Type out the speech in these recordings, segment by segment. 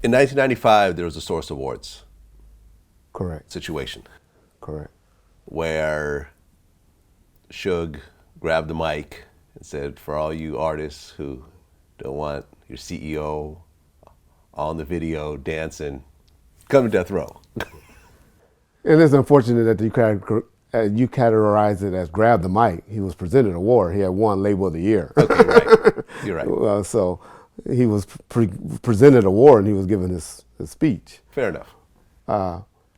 In 1995, there was a Source Awards Correct. situation Correct. where Suge grabbed the mic and said, for all you artists who don't want your CEO on the video dancing, come to death row. And it's unfortunate that you categorize it as grab the mic. He was presented an award. He had won Label of the Year. Okay, right. You're right. So he was presented an award and he was giving his speech. Fair enough.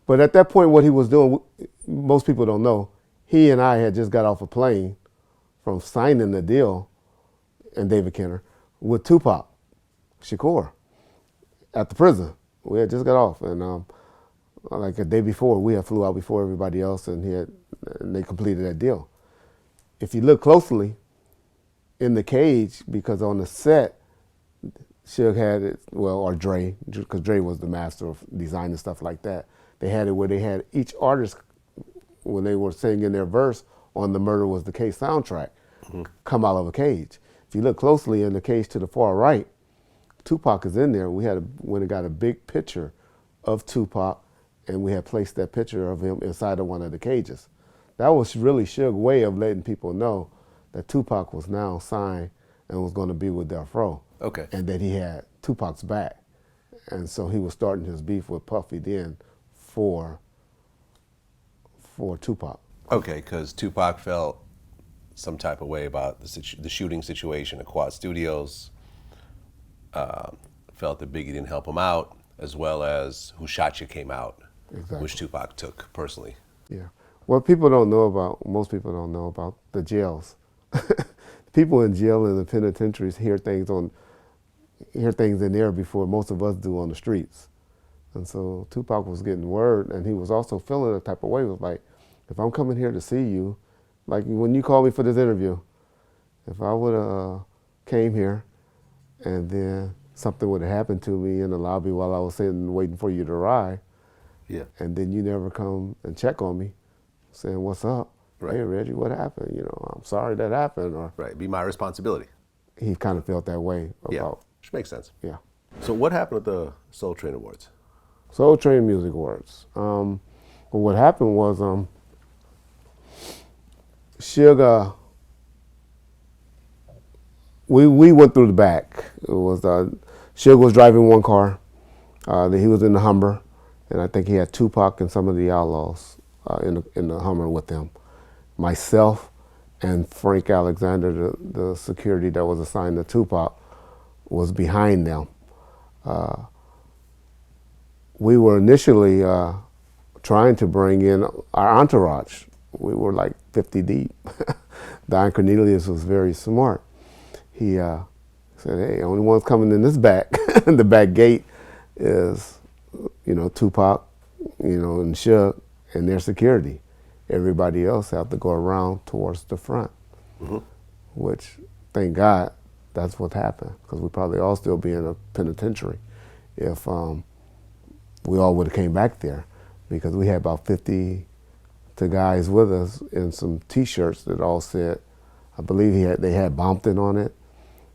But at that point, what he was doing, most people don't know, he and I had just got off a plane from signing the deal, and David Kenner, with Tupac Shakur at the prison. We had just got off, and like a day before, we had flew out before everybody else, and they completed that deal. If you look closely in the cage, because on the set, Suge had it, well, or Dre, because Dre was the master of designing stuff like that. They had it where they had each artist, when they were singing their verse on the Murder Was the Case soundtrack, come out of a cage. If you look closely in the cage to the far right, Tupac is in there. We went and got a big picture of Tupac, and we had placed that picture of him inside of one of the cages. That was really Suge's way of letting people know that Tupac was now signed and was going to be with Death Row. Okay. And that he had Tupac's back. And so he was starting his beef with Puffy then for Tupac. Okay, because Tupac felt some type of way about the shooting situation at Quad Studios, felt that Biggie didn't help him out, as well as Who Shot You came out, Exactly. which Tupac took personally. Yeah. What people don't know about, most people don't know about the jails. People in jail and the penitentiaries hear things in there before most of us do on the streets. And so Tupac was getting word, and he was also feeling a type of way. It was like, if I'm coming here to see you, like when you called me for this interview, if I would have came here and then something would have happened to me in the lobby while I was sitting waiting for you to arrive, Yeah. and then you never come and check on me, saying, what's up? Right. Hey, Reggie, what happened? You know, I'm sorry that happened. Or Right, be my responsibility. he kind of felt that way about, Yeah, which makes sense. yeah. So what happened at the Soul Train Awards? Soul Train Music Awards. Well, what happened was Suge, we went through the back. It was Suge was driving one car. He was in the Hummer, and I think he had Tupac and some of the Outlaws in the Hummer with him. Myself and Frank Alexander, the security that was assigned to Tupac, was behind them. We were initially trying to bring in our entourage. We were like 50 deep. Don Cornelius was very smart. He said, hey, only one's coming in this back. The back gate is, Tupac, and Suge and their security. Everybody else have to go around towards the front, which, thank God, that's what happened, because we'd probably all still be in a penitentiary if we all would have came back there, because we had about 50 guys with us in some T-shirts that all said, I believe they had Bompton on it,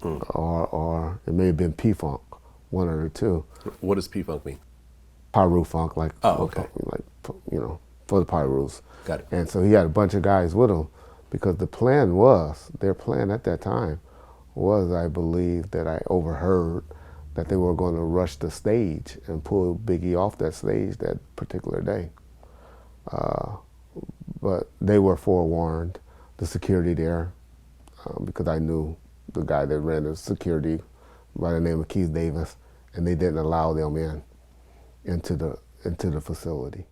or it may have been P-Funk, one of the two. What does P-Funk mean? Pyru Funk, like, okay. For the Pyrus. Got it. And so he had a bunch of guys with him, because their plan at that time was, I believe, that I overheard that they were going to rush the stage and pull Biggie off that stage that particular day. But they were forewarned, the security there, because I knew the guy that ran the security by the name of Keith Davis, and they didn't allow them into the facility.